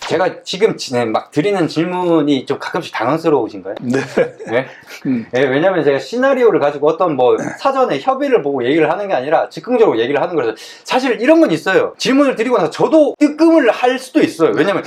제가 지금 막 드리는 질문이 좀 가끔씩 당황스러우신가요? 네. 네? 네, 왜냐면 제가 시나리오를 가지고 어떤 뭐 사전에 협의를 보고 얘기를 하는 게 아니라 즉흥적으로 얘기를 하는 거라서 사실 이런 건 있어요. 질문을 드리고 나서 저도 뜨끔을 할 수도 있어요. 왜냐면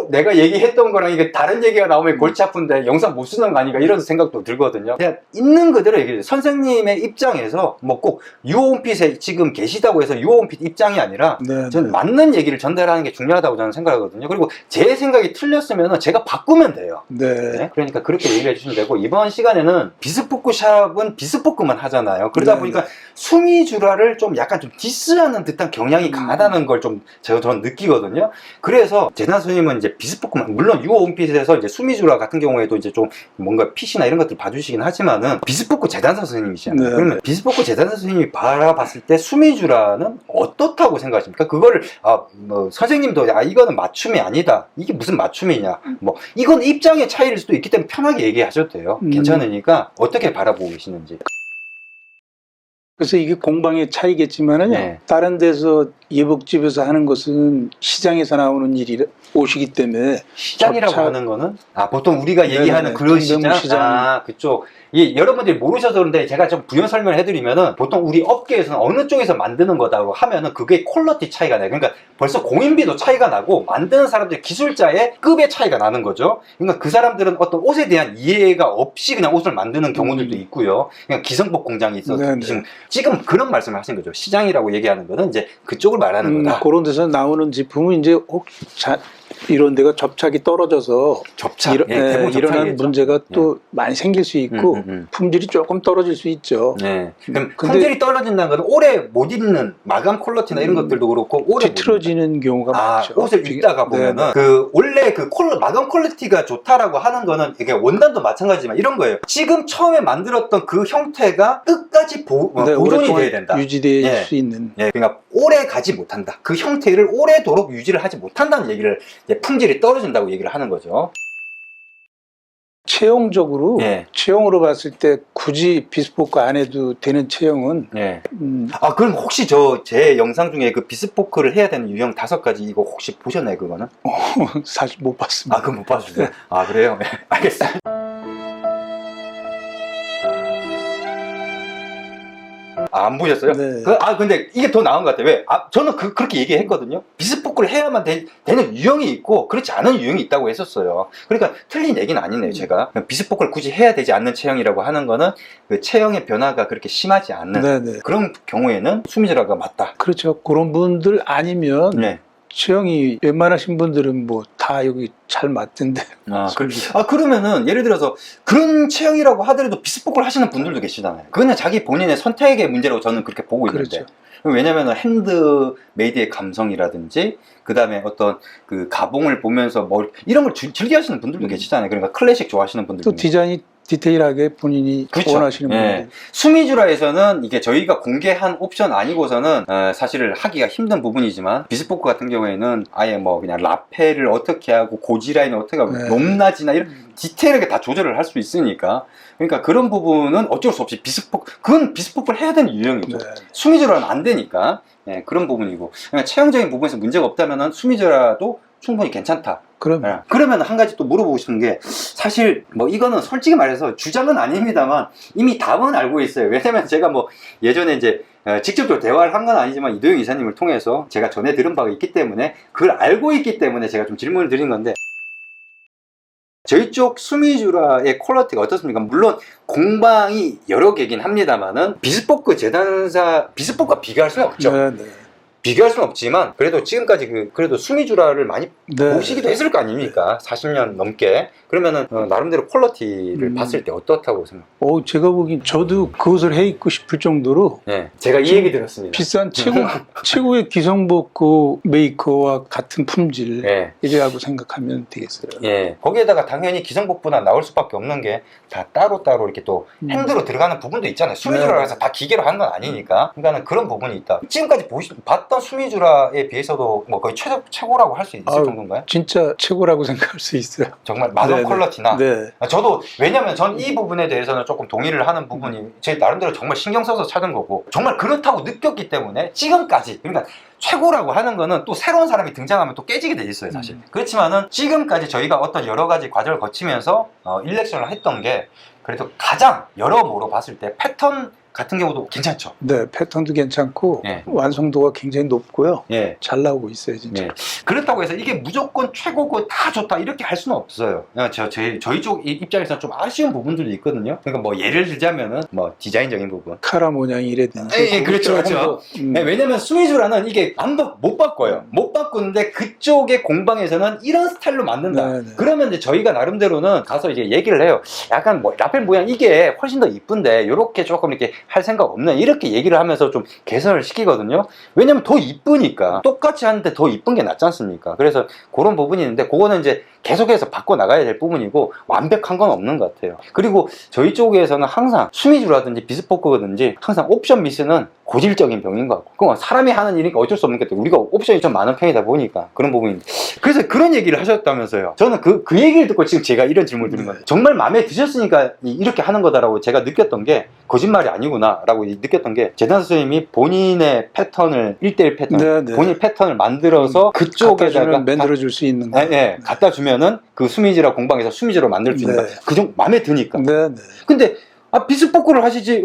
내가 얘기했던 거랑 이게 다른 얘기가 나오면 골치 아픈데 영상 못 쓰는 거 아닌가 이런 생각도 들거든요. 그냥 있는 그대로 얘기해요. 선생님의 입장에서 뭐 꼭 유어원핏에 지금 계시다고 해서 유어원핏 입장이 아니라 네, 저는 맞는 얘기를 전달하는 게 중요하다고 저는 생각하거든요. 그리고 제 생각이 틀렸으면 제가 바꾸면 돼요. 네. 네? 그러니까 그렇게 얘기해 주시면 되고, 이번 시간에는 비스포크 샵은 비스포크만 하잖아요. 그러다 네, 보니까 네. 수미주라를 좀 약간 좀 디스하는 듯한 경향이 강하다는 걸 좀 저는 느끼거든요. 그래서 재단 선생님은 이제 비스포크만, 물론 유어온핏에서 이제 수미주라 같은 경우에도 이제 좀 뭔가 핏이나 이런 것들 봐주시긴 하지만은 비스포크 재단사 선생님이시잖아요. 네, 그러면 네. 비스포크 재단사 선생님이 바라봤을 때 수미주라는 어떻다고 생각하십니까? 그거를 뭐 선생님도 이거는 맞춤이 아니다, 이게 무슨 맞춤이냐, 뭐 이건 입장의 차이일 수도 있기 때문에 편하게 얘기하셔도 돼요. 괜찮으니까 어떻게 바라보고 계시는지. 그래서 이게 공방의 차이겠지만은요. 네. 다른 데서 예복집에서 하는 것은 시장에서 나오는 일이 옷이기 때문에 시장이라고 접착- 하는 거는 보통 우리가 얘기하는 네네네. 그런 동대문 시장. 그쪽. 여러분들이 모르셔서 그런데 제가 좀 부연 설명을 해드리면은, 보통 우리 업계에서는 어느 쪽에서 만드는 거다고 하면은 그게 퀄리티 차이가 나요. 그러니까 벌써 공인비도 차이가 나고 만드는 사람들의 기술자의 급의 차이가 나는 거죠. 그러니까 그 사람들은 어떤 옷에 대한 이해가 없이 그냥 옷을 만드는 경우들도 있고요. 그냥 기성복 공장이 있어서 네네. 지금 그런 말씀을 하신 거죠. 시장이라고 얘기하는 거는 이제 그쪽을 말하는 거다. 그런 데서 나오는 제품은 이제 이런 데가 접착이 떨어져서 접착. 일어나는 접착이겠죠. 문제가 또 많이 생길 수 있고 품질이 조금 떨어질 수 있죠. 네. 그럼 근데- 품질이 떨어진다는 건 오래 못 입는 마감 퀄리티나 이런 것들도 그렇고 오래 뒤틀어지는 경우가 많죠. 옷을 입다가 보면은 네네. 원래 마감 퀄리티가 좋다라고 하는 거는 이게 원단도 마찬가지지만 이런 거예요. 지금 처음에 만들었던 그 형태가 끝까지 네, 보존이 오랫동안 돼야 된다. 유지될 예. 수 있는. 그러니까 오래 가지 못한다. 그 형태를 오래도록 유지를 하지 못한다는 얘기를, 이제 품질이 떨어진다고 얘기를 하는 거죠. 체형적으로 예. 체형으로 봤을 때 굳이 비스포크 안 해도 되는 체형은 네. 그럼 혹시 제 영상 중에 그 비스포크를 해야 되는 유형 5가지 이거 혹시 보셨나요, 그거는? 사실 못 봤습니다. 그럼 못 봐주세요. 그래요? 네, 알겠습니다. 안 보셨어요? 네. 근데 이게 더 나은 것 같아요. 왜? 저는 그렇게 얘기했거든요. 비스포크를 해야만 되는 유형이 있고, 그렇지 않은 유형이 있다고 했었어요. 그러니까 틀린 얘기는 아니네요, 제가. 비스포크를 굳이 해야 되지 않는 체형이라고 하는 거는 그 체형의 변화가 그렇게 심하지 않는 네네. 그런 경우에는 수미주라가 맞다. 그렇죠. 그런 분들 아니면 네. 체형이 웬만하신 분들은 뭐 다 여기 잘 맞던데. 그러면은 예를 들어서 그런 체형이라고 하더라도 비스포크를 하시는 분들도 계시잖아요. 그거는 자기 본인의 선택의 문제라고 저는 그렇게 보고 있는데. 그렇죠. 왜냐면은 핸드메이드의 감성이라든지, 그 다음에 어떤 그 가봉을 보면서 뭐 이런 걸 즐겨 하시는 분들도 계시잖아요. 그러니까 클래식 좋아하시는 분들. 또 디자인이 디테일하게 본인이 그렇죠. 원하시는 분들. 수미주라에서는 이게 저희가 공개한 옵션 아니고서는 사실 하기가 힘든 부분이지만, 비스포크 같은 경우에는 아예 뭐 그냥 라페를 어떻게 하고 고지라인을 어떻게 하고 높낮이나 이런 디테일하게 다 조절을 할 수 있으니까, 그러니까 그런 부분은 어쩔 수 없이 그건 비스포크를 해야 되는 유형이죠. 수미주라는 안 되니까. 그런 부분이고, 그러니까 체형적인 부분에서 문제가 없다면은 수미주라도 충분히 괜찮다. 그러면 한 가지 또 물어보고 싶은 게, 사실 뭐 이거는 솔직히 말해서 주장은 아닙니다만 이미 답은 알고 있어요. 왜냐면 제가 뭐 예전에 이제 직접적으로 대화를 한 건 아니지만 이도영 이사님을 통해서 제가 전해 들은 바가 있기 때문에, 그걸 알고 있기 때문에 제가 좀 질문을 드린 건데, 저희 쪽 수미주라의 퀄리티가 어떻습니까? 물론 공방이 여러 개긴 합니다만은 비스포크와 비교할 수는 없죠. 비교할 수는 없지만 그래도 지금까지 그래도 수미주라를 많이 보시기도 했을 거 아닙니까? 40년 넘게. 그러면은 나름대로 퀄리티를 봤을 때 어떻다고 생각해요? 제가 보기엔 저도 그것을 해 입고 싶을 정도로 제가 이 얘기 들었습니다. 비싼 최고의 기성복 그 메이커와 같은 품질이라고 생각하면 되겠어요. 거기에다가 당연히 기성복보다 나올 수밖에 없는 게 다 따로따로 이렇게 또 핸드로 들어가는 부분도 있잖아요. 수미주라고 해서 다 기계로 하는 건 아니니까. 그러니까 그런 부분이 있다. 지금까지 봤던 어떤 수미주라에 비해서도 뭐 거의 최고라고 할 수 있을 정도인가요? 진짜 최고라고 생각할 수 있어요. 정말 마감 네네. 퀄리티나. 네. 저도 왜냐면 전 이 부분에 대해서는 조금 동의를 하는 부분이 제 나름대로 정말 신경 써서 찾은 거고 정말 그렇다고 느꼈기 때문에 지금까지 그러니까 최고라고 하는 거는 또 새로운 사람이 등장하면 또 깨지게 돼 있어요 사실. 그렇지만은 지금까지 저희가 어떤 여러 가지 과정을 거치면서 일렉션을 했던 게 그래도 가장 여러모로 봤을 때 패턴 같은 경우도 괜찮죠. 네, 패턴도 괜찮고 예. 완성도가 굉장히 높고요. 예. 잘 나오고 있어요, 진짜. 예. 그렇다고 해서 이게 무조건 최고고 다 좋다 이렇게 할 수는 없어요. 저희 쪽 입장에서 좀 아쉬운 부분들도 있거든요. 그러니까 뭐 예를 들자면은 뭐 디자인적인 부분. 카라 모양이라든지. 예, 그렇죠, 그렇죠. 네, 왜냐면 수미주라는 이게 못 바꿔요. 못 바꾸는데 그쪽의 공방에서는 이런 스타일로 만든다. 네, 네. 그러면 이제 저희가 나름대로는 가서 이제 얘기를 해요. 약간 뭐 라펠 모양 이게 훨씬 더 이쁜데 이렇게 조금 이렇게 할 생각 없네 이렇게 얘기를 하면서 좀 개선을 시키거든요. 왜냐면 더 이쁘니까 똑같이 하는데 더 이쁜 게 낫지 않습니까? 그래서 그런 부분이 있는데 그거는 이제 계속해서 바꿔 나가야 될 부분이고 완벽한 건 없는 것 같아요. 그리고 저희 쪽에서는 항상 수미주라든지 비스포크든지 항상 옵션 미스는 고질적인 병인 것 같고 그건 사람이 하는 일이니까 어쩔 수 없는 것 같아요. 우리가 옵션이 좀 많은 편이다 보니까 그런 부분인데 그래서 그런 얘기를 하셨다면서요. 저는 그 얘기를 듣고 지금 제가 이런 질문을 드린 거예요. 정말 마음에 드셨으니까 이렇게 하는 거다라고 제가 느꼈던 게 거짓말이 아니구나 라고 느꼈던 게 재단 선생님이 본인의 패턴을 1:1 패턴 네, 네. 본인 패턴을 만들어서 그쪽에다가 만들어줄 수 있는 거. 네, 갖다 주면은 그 수미지라 공방에서 수미지로 만들 수 있는 네. 거야. 그 정도 마음에 드니까. 네, 네. 근데 비스포크를 하시지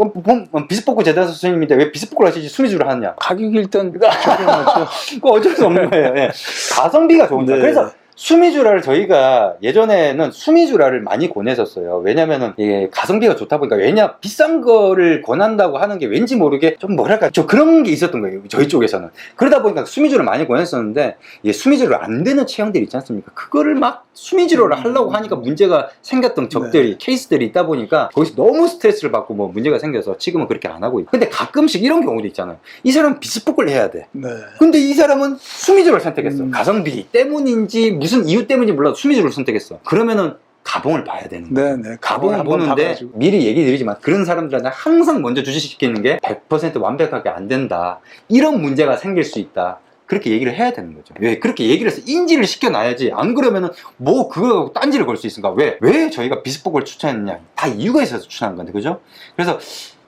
비스포크 재단 선생님인데 왜 비스포크를 하시지 수미주를 하느냐? 가격이 일단 저렴하죠. 그거 어쩔 수 없는 거예요. 예. 가성비가 좋으니까. 네. 그래서 수미주라를 저희가 예전에는 수미주라를 많이 권했었어요. 왜냐면은 이게 가성비가 좋다 보니까 왜냐 비싼 거를 권한다고 하는 게 왠지 모르게 좀 뭐랄까 좀 그런 게 있었던 거예요. 저희 쪽에서는. 그러다 보니까 수미주를 많이 권했었는데 이게 수미주를 안 되는 체형들이 있지 않습니까? 그거를 막 수미주로를 하려고 하니까 문제가 생겼던 적들이 케이스들이 있다 보니까 거기서 너무 스트레스를 받고 뭐 문제가 생겨서 지금은 그렇게 안 하고 있고 근데 가끔씩 이런 경우도 있잖아요. 이 사람은 비스포크를 해야 돼. 네. 근데 이 사람은 수미주를 선택했어. 가성비 때문인지 무슨 이유 때문인지 몰라도 수미주를 선택했어. 그러면은 가봉을 봐야 되는 거야. 네, 네. 가봉을 한번 보는데 봐가지고. 미리 얘기 드리지만 그런 사람들한테 항상 먼저 주시시키는 게 100% 완벽하게 안 된다. 이런 문제가 생길 수 있다. 그렇게 얘기를 해야 되는 거죠. 왜? 그렇게 얘기를 해서 인지를 시켜놔야지. 안 그러면은 뭐 그거 딴지를 걸 수 있을까? 왜 저희가 비스포크를 추천했느냐? 다 이유가 있어서 추천한 건데, 그죠? 그래서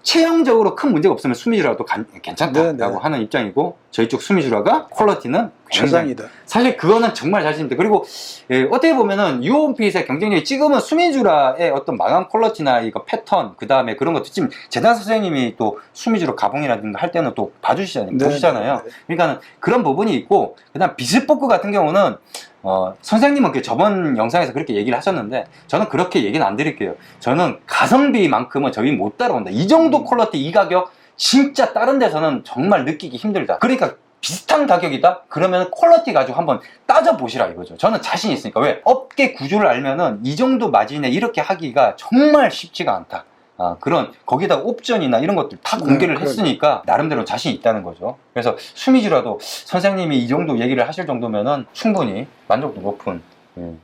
체형적으로 큰 문제가 없으면 수미주라도 괜찮다라고 네, 네. 하는 입장이고 저희 쪽 수미주라가 퀄리티는 굉장히 최상이다. 사실 그거는 정말 자신있다. 그리고 어떻게 보면은 유온핏의 경쟁력이 지금은 수미주라의 어떤 마감 퀄리티나 이거 패턴 그 다음에 그런 것도 지금 재단 선생님이 또 수미주로 가봉이라든가 할 때는 또 봐주시잖아요. 네, 보시잖아요. 네, 네. 그러니까는 그런 부분이 있고 그다음 비스포크 같은 경우는 선생님은 그 저번 영상에서 그렇게 얘기를 하셨는데 저는 그렇게 얘기는 안 드릴게요. 저는 가성비만큼은 저희 못 따라온다. 이 정도 퀄리티 이 가격 진짜 다른 데서는 정말 느끼기 힘들다. 그러니까 비슷한 가격이다? 그러면 퀄리티 가지고 한번 따져보시라 이거죠. 저는 자신 있으니까. 왜? 업계 구조를 알면은 이 정도 마진에 이렇게 하기가 정말 쉽지가 않다. 그런 거기다 옵션이나 이런 것들 다 공개를 했으니까 나름대로 자신 있다는 거죠. 그래서 수미주라도 선생님이 이 정도 얘기를 하실 정도면은 충분히 만족도 높은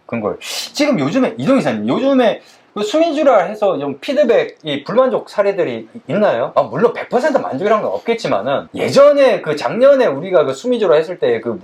그런 걸 지금 요즘에 이동 이사님 요즘에 그 수미주라 해서 좀 피드백, 이 불만족 사례들이 있나요? 물론 100% 만족이란 건 없겠지만은 예전에 그 작년에 우리가 그 수미주라 했을 때 그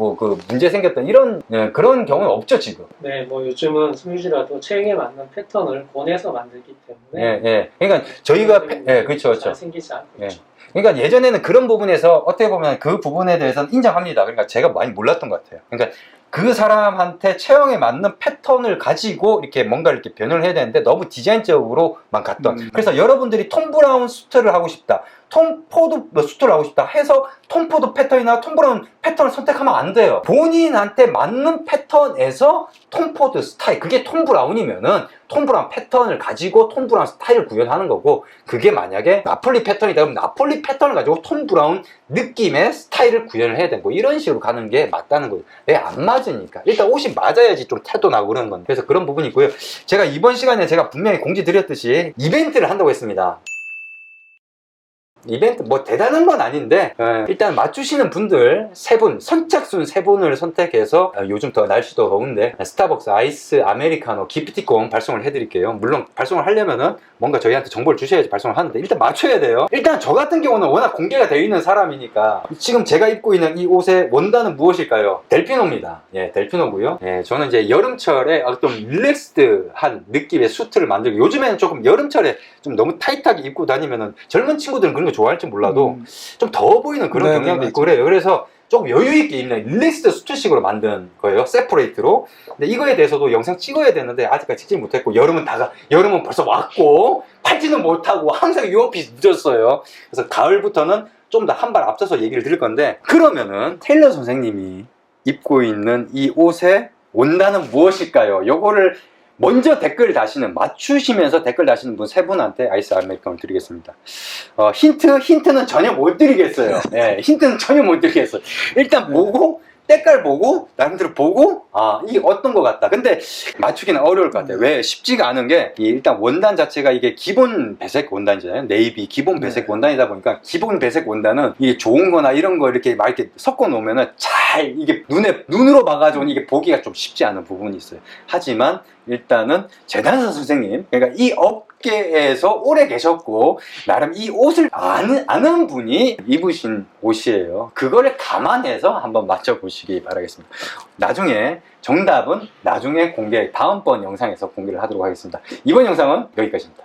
문제 생겼던 이런 그런 경우는 없죠 지금. 네, 뭐 요즘은 수미주라도 체형에 맞는 패턴을 권해서 만들기 때문에 그러니까 저희가 그렇죠. 잘 생기지 않고 예. 있죠. 그러니까 예전에는 그런 부분에서 어떻게 보면 그 부분에 대해서는 인정합니다. 그러니까 제가 많이 몰랐던 것 같아요. 그러니까 그 사람한테 체형에 맞는 패턴을 가지고 이렇게 뭔가 이렇게 변형을 해야 되는데 너무 디자인적으로만 갔던. 그래서 여러분들이 톰 브라운 수트를 하고 싶다. 톰 포드 수트를 하고 싶다 해서 톰 포드 패턴이나 톰 브라운 패턴을 선택하면 안 돼요. 본인한테 맞는 패턴에서 톰 포드 스타일, 그게 톰 브라운이면은 톰 브라운 패턴을 가지고 톰 브라운 스타일을 구현하는 거고, 그게 만약에 나폴리 패턴이다 그러면 나폴리 패턴을 가지고 톰 브라운 느낌의 스타일을 구현을 해야 되고, 이런 식으로 가는 게 맞다는 거죠. 왜 안 맞으니까. 일단 옷이 맞아야지 좀 태도 나고 그러는 건데. 그래서 그런 부분이 있고요. 제가 이번 시간에 제가 분명히 공지 드렸듯이 이벤트를 한다고 했습니다. 이벤트 뭐 대단한 건 아닌데 일단 맞추시는 분들 3분, 선착순 3분을 선택해서 요즘 더 날씨도 더운데 스타벅스 아이스 아메리카노 기프티콘 발송을 해드릴게요. 물론 발송을 하려면은 뭔가 저희한테 정보를 주셔야지 발송을 하는데 일단 맞춰야 돼요. 일단 저 같은 경우는 워낙 공개가 되어 있는 사람이니까 지금 제가 입고 있는 이 옷의 원단은 무엇일까요? 델피노입니다. 예, 델피노고요. 예, 저는 이제 여름철에 좀 릴렉스드한 느낌의 수트를 만들고, 요즘에는 조금 여름철에 좀 너무 타이트하게 입고 다니면은 젊은 친구들은 그런 거 좋아할지 몰라도 좀 더워 보이는 그런 네, 경향도 네, 있고 그래요. 그래서 조금 여유있게 입는 릴렉스드 수트식으로 만든 거예요. 세퍼레이트로. 근데 이거에 대해서도 영상 찍어야 되는데 아직까지 찍지 못했고, 여름은 벌써 왔고 팔지는 못하고 항상 유언핏이 늦었어요. 그래서 가을부터는 좀 더 한 발 앞서서 얘기를 드릴 건데, 그러면은 테일러 선생님이 입고 있는 이 옷의 원단은 무엇일까요? 요거를 먼저 댓글 다시는, 맞추시면서 댓글 다시는 분 3분한테 아이스 아메리카노를 드리겠습니다. 힌트는 전혀 못 드리겠어요. 예, 힌트는 전혀 못 드리겠어요. 일단 보고, 때깔 보고, 나름대로 보고, 이게 어떤 것 같다. 근데 맞추기는 어려울 것 같아요. 왜? 쉽지가 않은 게, 일단 원단 자체가 이게 기본 배색 원단이잖아요. 네이비 기본 배색 원단이다 보니까, 기본 배색 원단은 이게 좋은 거나 이런 거 이렇게 막 이렇게 섞어 놓으면은 잘 이게 눈으로 봐가지고 이게 보기가 좀 쉽지 않은 부분이 있어요. 하지만 일단은 재단선 선생님, 그러니까 이 업계에서 오래 계셨고 나름 이 옷을 아는 분이 입으신 옷이에요. 그거를 감안해서 한번 맞춰보시기 바라겠습니다. 나중에 정답은 나중에 다음번 영상에서 공개를 하도록 하겠습니다. 이번 영상은 여기까지입니다.